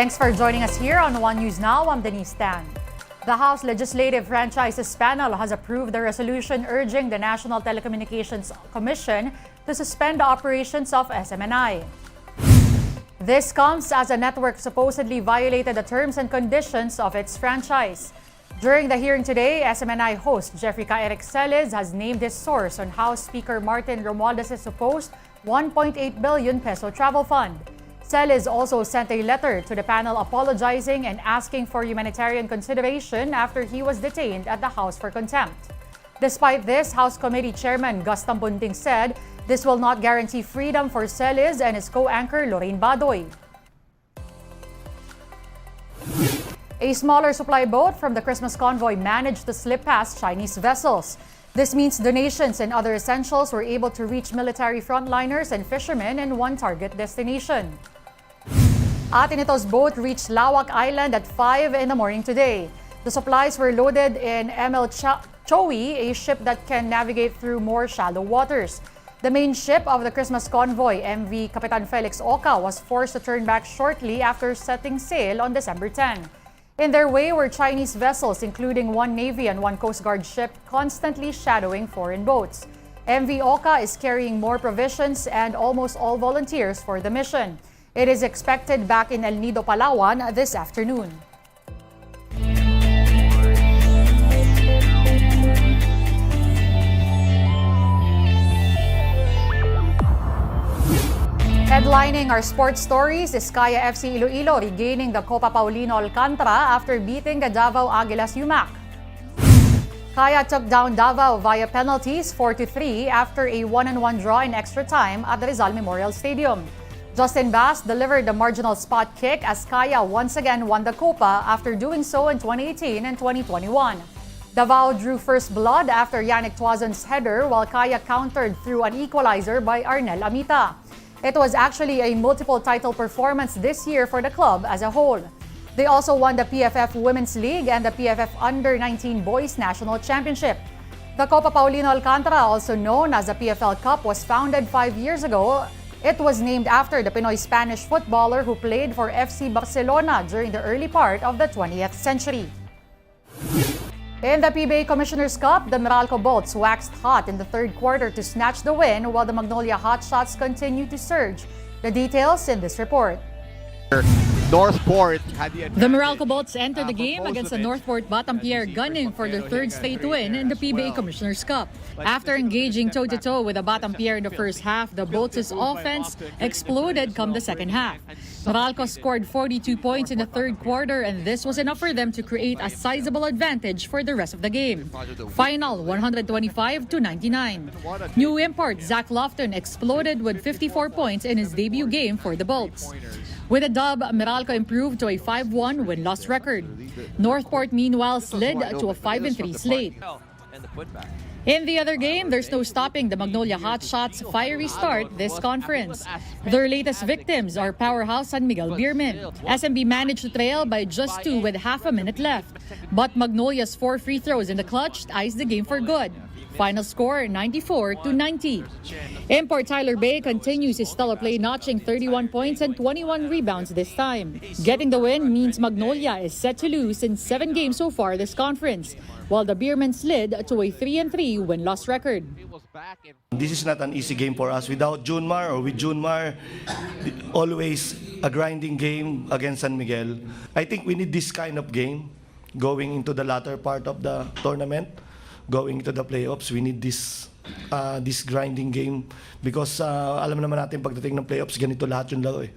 Thanks for joining us here on One News Now. I'm Denise Tan. The House Legislative Franchises Panel has approved the resolution urging the National Telecommunications Commission to suspend the operations of SMNI. This comes as the network supposedly violated the terms and conditions of its franchise. During the hearing today, SMNI host Jeffrey Eric Celes has named his source on House Speaker Martin Romualdez' supposed 1.8 billion peso travel fund. Celes also sent a letter to the panel apologizing and asking for humanitarian consideration after he was detained at the House for contempt. Despite this, House Committee Chairman Gus Tambunting said this will not guarantee freedom for Celes and his co-anchor Lorraine Badoy. A smaller supply boat from the Christmas convoy managed to slip past Chinese vessels. This means donations and other essentials were able to reach military frontliners and fishermen in one target destination. Atinito's boat reached Lawak Island at 5 in the morning today. The supplies were loaded in ML Chowi, a ship that can navigate through more shallow waters. The main ship of the Christmas convoy, MV Capitan Felix Oca, was forced to turn back shortly after setting sail on December 10. In their way were Chinese vessels, including one Navy and one Coast Guard ship, constantly shadowing foreign boats. MV Oca is carrying more provisions and almost all volunteers for the mission. It is expected back in El Nido, Palawan this afternoon. Headlining our sports stories is Kaya FC Iloilo regaining the Copa Alcantara after beating the Davao Aguilas UMAC. Kaya took down Davao via penalties 4-3 after a 1-1 draw in extra time at the Rizal Memorial Stadium. Justin Bass delivered the marginal spot kick as Kaya once again won the Copa after doing so in 2018 and 2021. Davao drew first blood after Yannick Tuazon's header while Kaya countered through an equalizer by Arnel Amita. It was actually a multiple title performance this year for the club as a whole. They also won the PFF Women's League and the PFF Under-19 Boys National Championship. The Copa Alcantara, also known as the PFL Cup, was founded 5 years ago. It was named after the Pinoy-Spanish footballer who played for FC Barcelona during the early part of the 20th century. In the PBA Commissioner's Cup, the Meralco Bolts waxed hot in the third quarter to snatch the win while the Magnolia Hotshots continue to surge. The details in this report. Northport had the Meralco Bolts entered the game against the Northport Batampierre gunning for their third straight win in the PBA Commissioner's Cup. After engaging toe-to-toe with the Batampierre in the first half, the Bolts' offense exploded come the second half. Meralco scored 42 points in the third quarter and this was enough for them to create a sizable advantage for the rest of the game. Final 125-99. New import Zach Lofton exploded with 54 points in his debut game for the Bolts. With a dub, Meralco improved to a 5-1 win-loss record. Northport, meanwhile, slid to a 5-3 slate. In the other game, there's no stopping the Magnolia Hotshots' fiery start this conference. Their latest victims are powerhouse San Miguel Beermen. SMB managed to trail by just 2 with half a minute left. But Magnolia's 4 free throws in the clutch iced the game for good. Final score 94-90. Import Tyler Bay continues his stellar play, notching 31 points and 21 rebounds this time. Getting the win means Magnolia is set to lose in 7 games so far this conference, while the Beermen slid to a 3-3 win-loss record. This is not an easy game for us. Without Junmar or with Junmar, always a grinding game against San Miguel. I think we need this kind of game going into the latter part of the tournament. Going into the playoffs, we need this grinding game because alam naman natin pagdating ng playoffs, ganito lahat yung laro eh.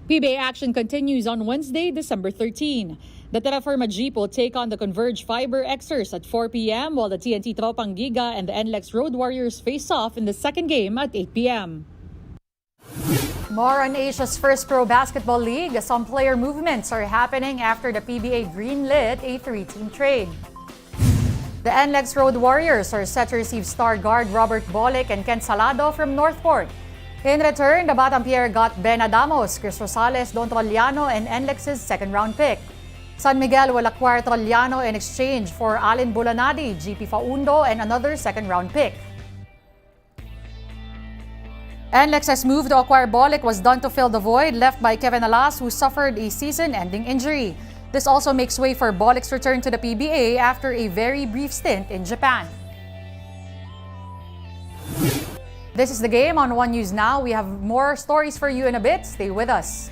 PBA action continues on Wednesday, December 13. The Terraforma Jeep will take on the Converge Fiber Xers at 4 p.m. while the TNT Tropang Giga and the NLEX Road Warriors face off in the second game at 8 p.m. More on Asia's first pro basketball league. Some player movements are happening after the PBA greenlit a 3-team trade. The NLEX Road Warriors are set to receive star guard Robert Bolick and Ken Salado from Northport. In return, the Batampierre got Ben Adamos, Chris Rosales, Don Trollano, and NLEX's second-round pick. San Miguel will acquire Trollano in exchange for Alin Bulanadi, GP Faundo, and another second-round pick. NLEX's move to acquire Bolick was done to fill the void left by Kevin Alas, who suffered a season-ending injury. This also makes way for Bolick's return to the PBA after a very brief stint in Japan. This is the game on One News Now. We have more stories for you in a bit. Stay with us.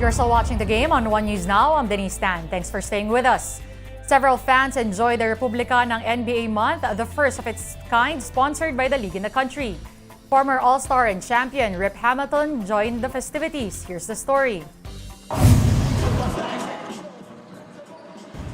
You're still watching the game on One News Now. I'm Denise Tan. Thanks for staying with us. Several fans enjoyed the Republica ng NBA month, the first of its kind sponsored by the league in the country. Former All-Star and champion Rip Hamilton joined the festivities. Here's the story.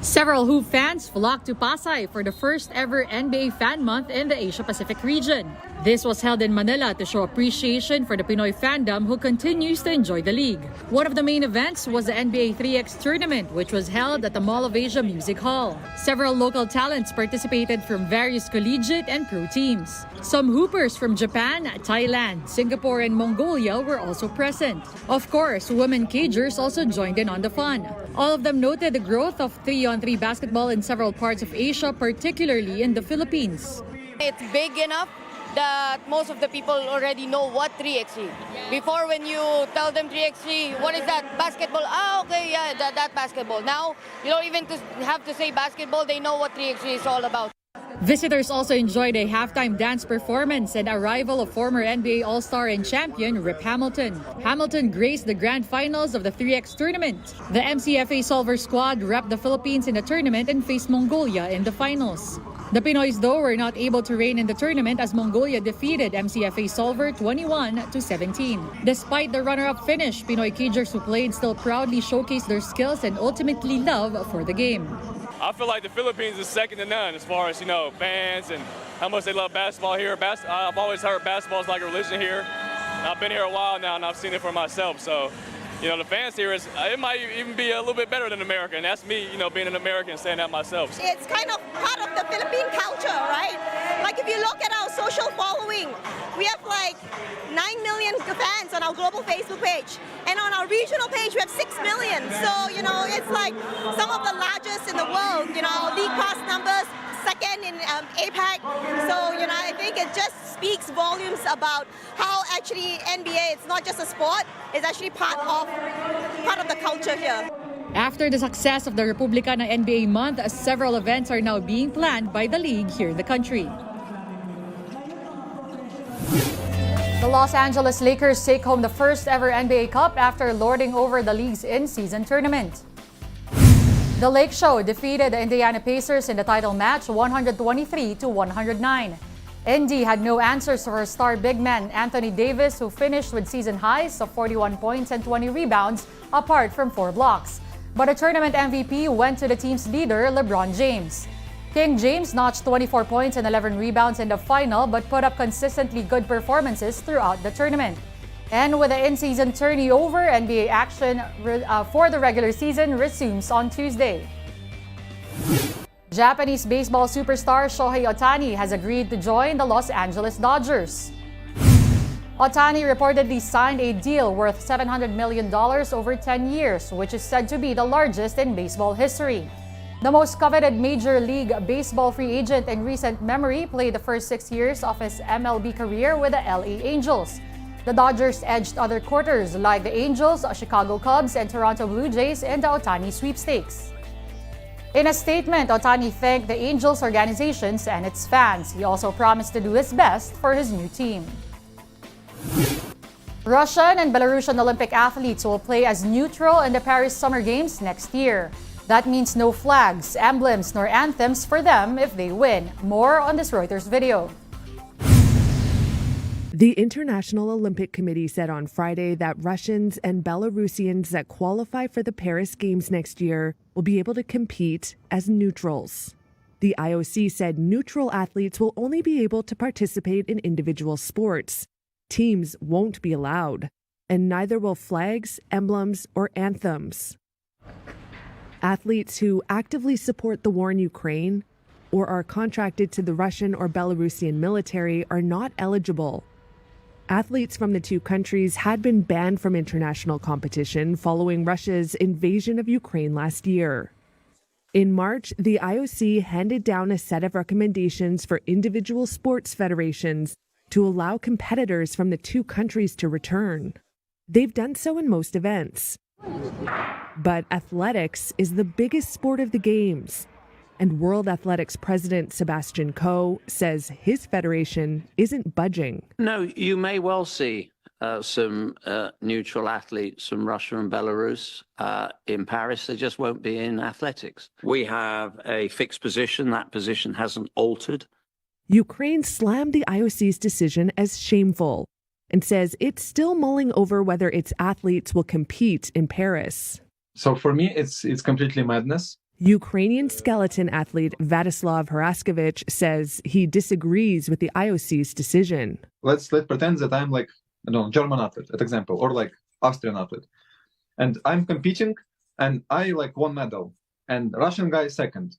Several Hoop fans flocked to Pasay for the first ever NBA Fan Month in the Asia-Pacific region. This was held in Manila to show appreciation for the Pinoy fandom who continues to enjoy the league. One of the main events was the NBA 3X tournament, which was held at the Mall of Asia Music Hall. Several local talents participated from various collegiate and pro teams. Some hoopers from Japan, Thailand, Singapore, and Mongolia were also present. Of course, women cagers also joined in on the fun. All of them noted the growth of 3-on-3 basketball in several parts of Asia, particularly in the Philippines. It's big enough that most of the people already know what 3x3. Before, when you tell them 3x3, what is that? Basketball? Ah, okay, yeah, that basketball. Now, you don't even have to say basketball, they know what 3x3 is all about. Visitors also enjoyed a halftime dance performance and arrival of former NBA All-Star and champion Rip Hamilton. Hamilton graced the grand finals of the 3x tournament. The MCFA Solver squad repped the Philippines in the tournament and faced Mongolia in the finals. The Pinoys, though, were not able to reign in the tournament as Mongolia defeated MCFA Solver 21-17. Despite the runner-up finish, Pinoy Kagers who played still proudly showcased their skills and ultimately love for the game. I feel like the Philippines is second to none as far as, fans and how much they love basketball here. I've always heard basketball is like a religion here. I've been here a while now and I've seen it for myself. So, the fans here, it might even be a little bit better than America. And that's me, being an American, saying that myself. It's kind of part of the Philippine culture, right? Like if you look at our social following, we have like 9 million fans on our global Facebook page. And on our regional page, we have 6 million. So, it's like some of the largest in the world, league pass numbers, second in APAC. So, I think it just speaks volumes about how actually NBA, it's not just a sport, it's actually part of the culture here. After the success of the Republika ng NBA month, several events are now being planned by the league here in the country. The Los Angeles Lakers take home the first ever NBA Cup after lording over the league's in-season tournament. The Lake Show defeated the Indiana Pacers in the title match 123-109. Indy had no answers for star big man Anthony Davis, who finished with season highs of 41 points and 20 rebounds apart from 4 blocks. But a tournament MVP went to the team's leader, LeBron James. King James notched 24 points and 11 rebounds in the final but put up consistently good performances throughout the tournament. And with the in-season tourney over, NBA action for the regular season resumes on Tuesday. Japanese baseball superstar Shohei Ohtani has agreed to join the Los Angeles Dodgers. Ohtani reportedly signed a deal worth $700 million over 10 years, which is said to be the largest in baseball history. The most coveted Major League Baseball free agent in recent memory played the first 6 years of his MLB career with the LA Angels. The Dodgers edged other quarters like the Angels, Chicago Cubs, and Toronto Blue Jays in the Ohtani sweepstakes. In a statement, Ohtani thanked the Angels organizations and its fans. He also promised to do his best for his new team. Russian and Belarusian Olympic athletes will play as neutral in the Paris Summer Games next year. That means no flags, emblems, nor anthems for them if they win. More on this Reuters video. The International Olympic Committee said on Friday that Russians and Belarusians that qualify for the Paris Games next year will be able to compete as neutrals. The IOC said neutral athletes will only be able to participate in individual sports. Teams won't be allowed, and neither will flags, emblems, or anthems. Athletes who actively support the war in Ukraine or are contracted to the Russian or Belarusian military are not eligible. Athletes from the two countries had been banned from international competition following Russia's invasion of Ukraine last year. In March, the IOC handed down a set of recommendations for individual sports federations to allow competitors from the two countries to return. They've done so in most events. But athletics is the biggest sport of the Games. And World Athletics President Sebastian Coe says his federation isn't budging. No, you may well see some neutral athletes from Russia and Belarus in Paris. They just won't be in athletics. We have a fixed position. That position hasn't altered. Ukraine slammed the IOC's decision as shameful and says it's still mulling over whether its athletes will compete in Paris. So for me, it's completely madness. Ukrainian skeleton athlete Vladislav Haraskevich says he disagrees with the IOC's decision. Let's pretend that I'm like, German athlete, for example, or like Austrian athlete. And I'm competing and I won medal and Russian guy second.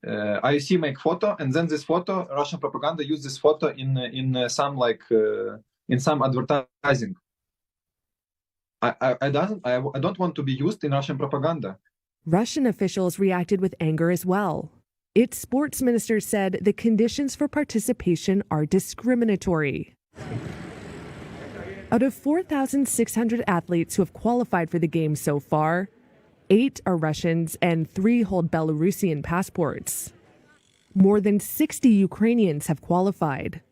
IOC make photo and then this photo, Russian propaganda use this photo in some advertising. I don't want to be used in Russian propaganda. Russian officials reacted with anger as well. Its sports minister said the conditions for participation are discriminatory. Out of 4,600 athletes who have qualified for the Games so far, 8 are Russians and 3 hold Belarusian passports. More than 60 Ukrainians have qualified.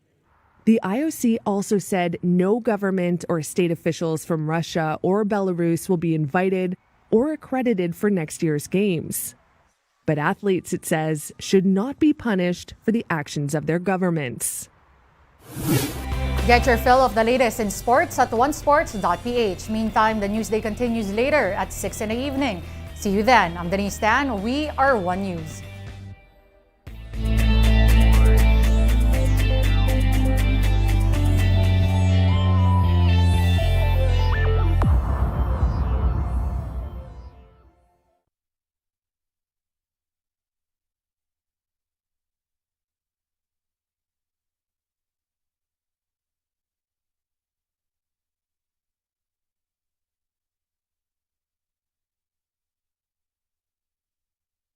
The IOC also said no government or state officials from Russia or Belarus will be invited or accredited for next year's Games. But athletes, it says, should not be punished for the actions of their governments. Get your fill of the latest in sports at onesports.ph. Meantime, the Newsday continues later at 6 in the evening. See you then. I'm Denise Tan. We are One News.